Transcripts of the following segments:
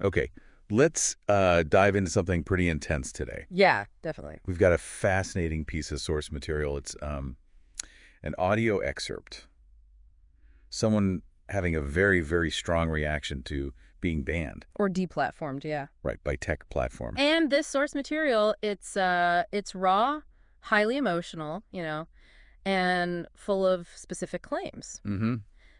Okay, let's dive into something pretty intense today. Yeah, definitely. We've got a fascinating piece of source material. It's an audio excerpt. Someone having a very, very strong reaction to being banned, Or deplatformed, yeah. right, by tech platforms. And this source material, it's raw, highly emotional, and full of specific claims. Mm-hmm.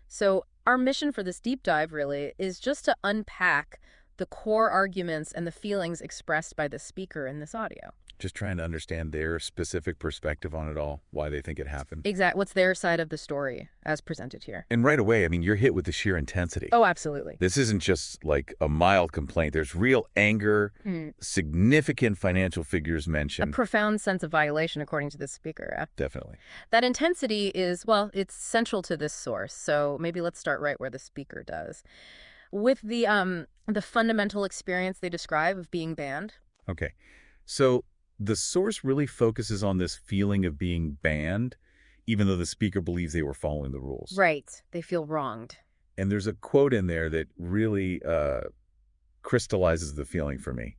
So our mission for this deep dive really is just to unpack the core arguments and the feelings expressed by the speaker in this audio. Just trying to understand their specific perspective on it all, why they think it happened. What's their side of the story as presented here? And right away, I mean, you're hit with the sheer intensity. Oh, absolutely. This isn't just like a mild complaint. There's real anger, significant financial figures A mentioned. profound sense of violation, according to this speaker. Definitely. That intensity is, well, it's central to this source. So maybe let's start right where the speaker does. With the fundamental experience they describe of being banned. Okay. So the source really focuses on this feeling of being banned, even though the speaker believes they were following the rules. Right. They feel wronged. And there's a quote in there that really crystallizes the feeling for me.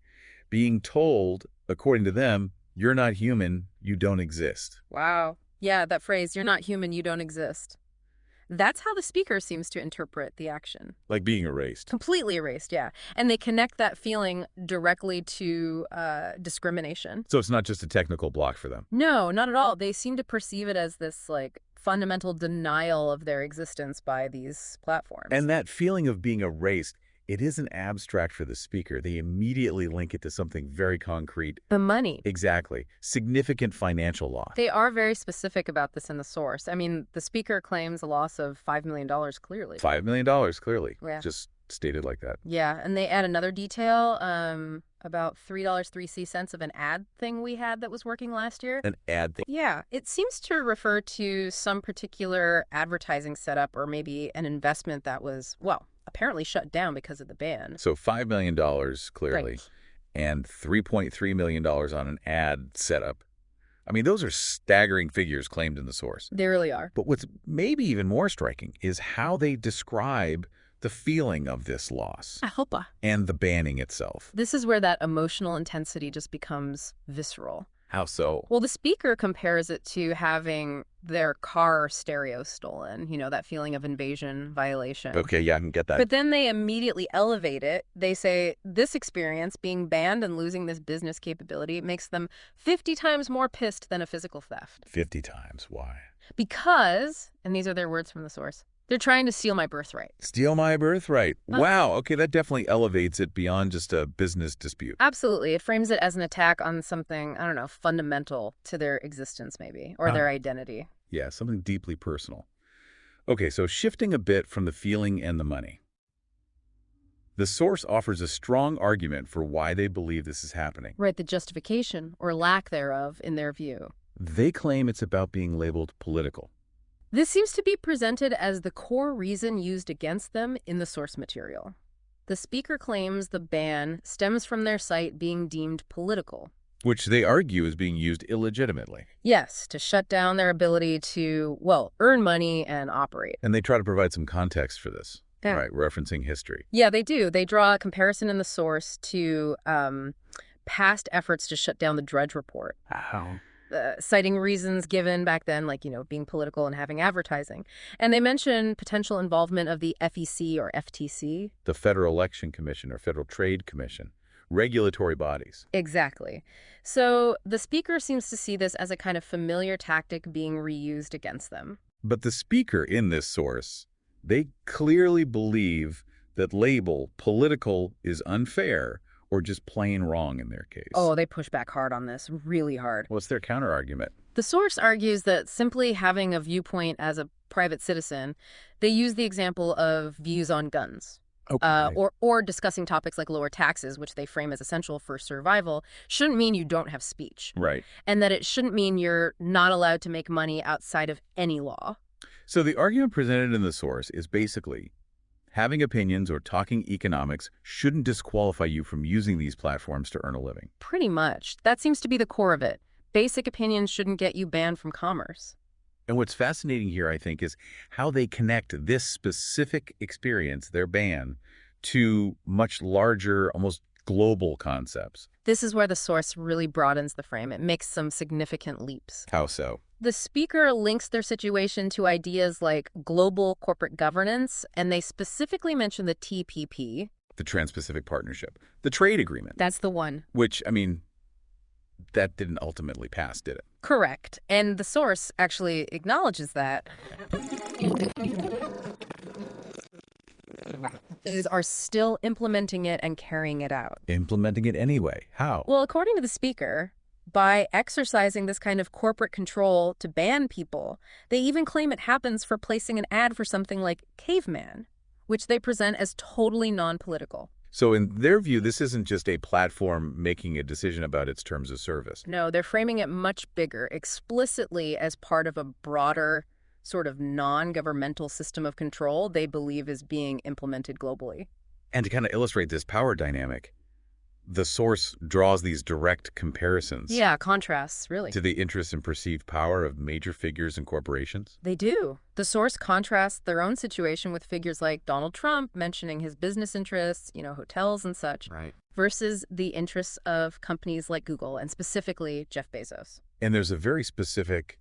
Being told, according to them, you're not human, you don't exist. Wow. Yeah, that phrase, you're not human, you don't exist. That's how the speaker seems to interpret the action. Like being erased. Completely erased, yeah. And they connect that feeling directly to discrimination. So it's not just a technical block for them. No, not at all. They seem to perceive it as this, fundamental denial of their existence by these platforms. And that feeling of being erased, it isn't abstract for the speaker. They immediately link it to something very concrete. The money. Exactly. Significant financial loss. They are very specific about this in the source. I mean, the speaker claims a loss of $5 million clearly. $5 million, clearly. Yeah. Just stated like that. Yeah, and they add another detail, about $3.03 of an ad thing we had that was working last year. An ad thing. Yeah, it seems to refer to some particular advertising setup or maybe an investment that was, well, apparently shut down because of the ban. So $5 million, clearly, Right. and $3.3 million on an ad setup. I mean, those are staggering figures claimed in the source. They really are. But what's maybe even more striking is how they describe the feeling of this loss Ahopa. and the banning itself. This is where that emotional intensity just becomes visceral. How so? Well, the speaker compares it to having their car stereo stolen, that feeling of invasion, violation. Okay, yeah, I can get that. But then they immediately elevate it. They say this experience, being banned and losing this business capability, makes them 50 times more pissed than a physical theft. 50 times. Why? Because, and these are their words from the source, they're trying to steal my birthright. Steal my birthright. Wow. Okay, that definitely elevates it beyond just a business dispute. Absolutely. It frames it as an attack on something, I don't know, fundamental to their existence maybe, or their identity. Yeah, something deeply personal. Okay, so shifting a bit from the feeling and the money. The source offers a strong argument for why they believe this is happening. Right, the justification, or lack thereof, in their view. They claim it's about being labeled political. This seems to be presented as the core reason used against them in the source material. The speaker claims the ban stems from their site being deemed political. Which they argue is being used illegitimately. Yes, to shut down their ability to, well, earn money and operate. And they try to provide some context for this, Yeah. right, referencing history. Yeah, they do. They draw a comparison in the source to past efforts to shut down the Drudge Report. How? Citing reasons given back then, like, being political and having advertising. And they mention potential involvement of the FEC or FTC. The Federal Election Commission or Federal Trade Commission. Regulatory bodies. Exactly. So the speaker seems to see this as a kind of familiar tactic being reused against them. But the speaker in this source, they clearly believe that label political is unfair or just plain wrong in their case. Oh, they push back hard on this, really hard. What's their counter-argument? The source argues that simply having a viewpoint as a private citizen, they use the example of views on guns. Okay. Or discussing topics like lower taxes, which they frame as essential for survival, shouldn't mean you don't have speech. Right. And that it shouldn't mean you're not allowed to make money outside of any law. So the argument presented in the source is basically having opinions or talking economics shouldn't disqualify you from using these platforms to earn a living. Pretty much. That seems to be the core of it. Basic opinions shouldn't get you banned from commerce. And what's fascinating here, I think, is how they connect this specific experience, their ban, to much larger, almost global concepts. This is where the source really broadens the frame. It makes some significant leaps. How so? The speaker links their situation to ideas like global corporate governance, and they specifically mention the TPP. The Trans-Pacific Partnership, the trade agreement, That's the one. which, I mean, that didn't ultimately pass, did it? Correct. And the source actually acknowledges that. Are still implementing it and carrying it out. Implementing it anyway. How? Well, according to the speaker, by exercising this kind of corporate control to ban people, they even claim it happens for placing an ad for something like Caveman, which they present as totally non-political. So in their view, this isn't just a platform making a decision about its terms of service. No, they're framing it much bigger, explicitly as part of a broader sort of non-governmental system of control they believe is being implemented globally. And to kind of illustrate this power dynamic, the source draws these direct comparisons Yeah, contrasts, really. to the interest and perceived power of major figures and corporations. They do. The source contrasts their own situation with figures like Donald Trump mentioning his business interests, hotels and such, Right. versus the interests of companies like Google and specifically Jeff Bezos. And there's a very specific,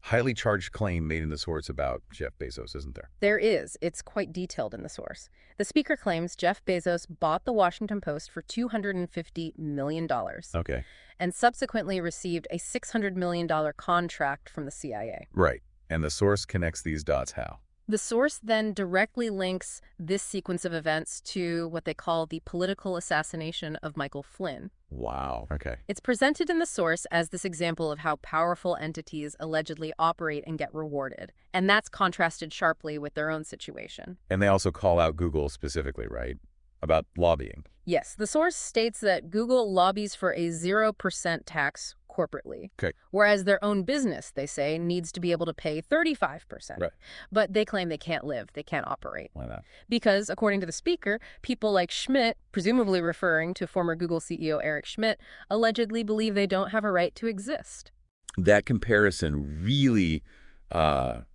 highly charged claim made in the source about Jeff Bezos, isn't there? There is. It's quite detailed in the source. The speaker claims Jeff Bezos bought the Washington Post for $250 million Okay. and subsequently received a $600 million contract from the CIA. Right. And the source connects these dots how? The source then directly links this sequence of events to what they call the political assassination of Michael Flynn. Wow. Okay. It's presented in the source as this example of how powerful entities allegedly operate and get rewarded. And that's contrasted sharply with their own situation. And they also call out Google specifically, right? About lobbying. Yes, the source states that Google lobbies for a 0% tax corporately. Okay. Whereas their own business, they say, needs to be able to pay 35%. Right. But they claim they can't live, they can't operate. Why not? Because, according to the speaker, people like Schmidt, presumably referring to former Google CEO Eric Schmidt, allegedly believe they don't have a right to exist. That comparison really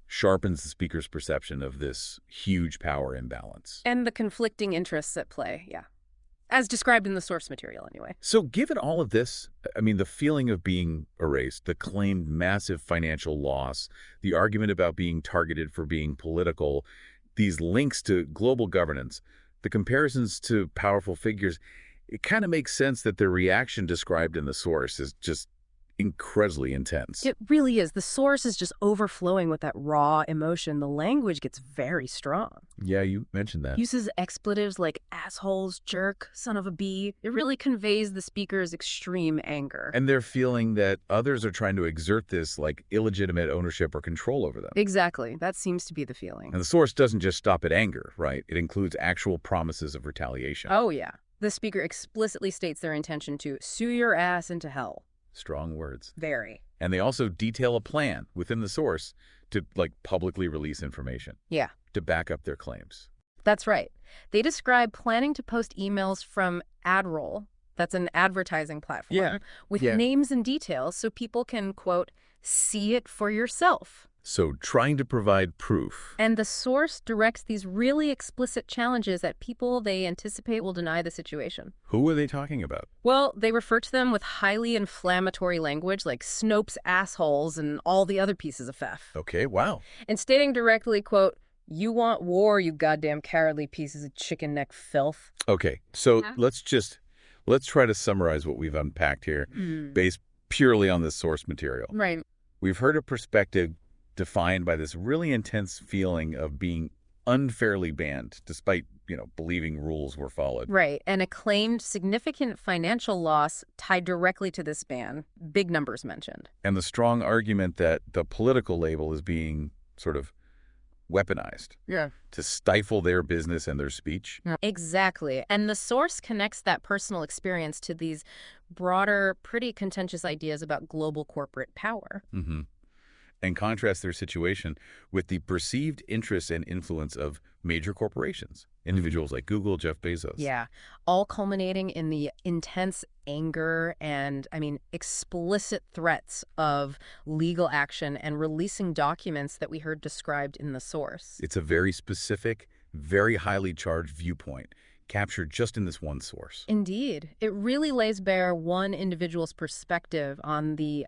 sharpens the speaker's perception of this huge power imbalance. And the conflicting interests at play, yeah. As described in the source material, anyway. So given all of this, I mean, the feeling of being erased, the claimed massive financial loss, the argument about being targeted for being political, these links to global governance, the comparisons to powerful figures, it kind of makes sense that the reaction described in the source is just incredibly intense. It really is. The source is just overflowing with that raw emotion. The language gets very strong. Yeah, you mentioned that. Uses expletives like assholes, jerk, son of a bee. It really conveys the speaker's extreme anger. And they're feeling that others are trying to exert this like illegitimate ownership or control over them. Exactly. That seems to be the feeling. And the source doesn't just stop at anger, right? It includes actual promises of retaliation. Oh, yeah. The speaker explicitly states their intention to sue your ass into hell. Strong words. Very. And they also detail a plan within the source to publicly release information. Yeah. To back up their claims. That's right. They describe planning to post emails from AdRoll, that's an advertising platform, with names and details so people can, quote, see it for yourself. So trying to provide proof. And the source directs these really explicit challenges at people they anticipate will deny the situation. Who are they talking about? Well, they refer to them with highly inflammatory language like Snopes assholes and all the other pieces of faff. Okay, wow. And stating directly, quote, you want war, you goddamn cowardly pieces of chicken neck filth. Okay, so let's try to summarize what we've unpacked here based purely on this source material. Right. We've heard a perspective defined by this really intense feeling of being unfairly banned, despite, believing rules were followed. Right, and a claimed significant financial loss tied directly to this ban, big numbers mentioned. And the strong argument that the political label is being sort of weaponized. Yeah. To stifle their business and their speech. Exactly. And the source connects that personal experience to these broader, pretty contentious ideas about global corporate power. Mm-hmm. And contrast their situation with the perceived interest and influence of major corporations, individuals like Google, Jeff Bezos. Yeah, all culminating in the intense anger and, explicit threats of legal action and releasing documents that we heard described in the source. It's a very specific, very highly charged viewpoint captured just in this one source. Indeed. It really lays bare one individual's perspective on the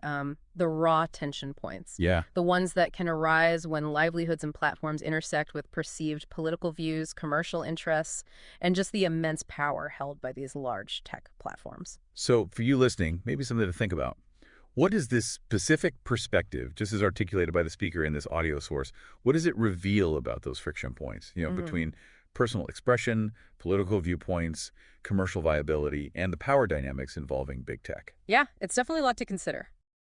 raw tension points, Yeah. the ones that can arise when livelihoods and platforms intersect with perceived political views, commercial interests, and just the immense power held by these large tech platforms. So for you listening, maybe something to think about. What is this specific perspective, just as articulated by the speaker in this audio source, what does it reveal about those friction points, between personal expression, political viewpoints, commercial viability, and the power dynamics involving big tech? Yeah, it's definitely a lot to consider.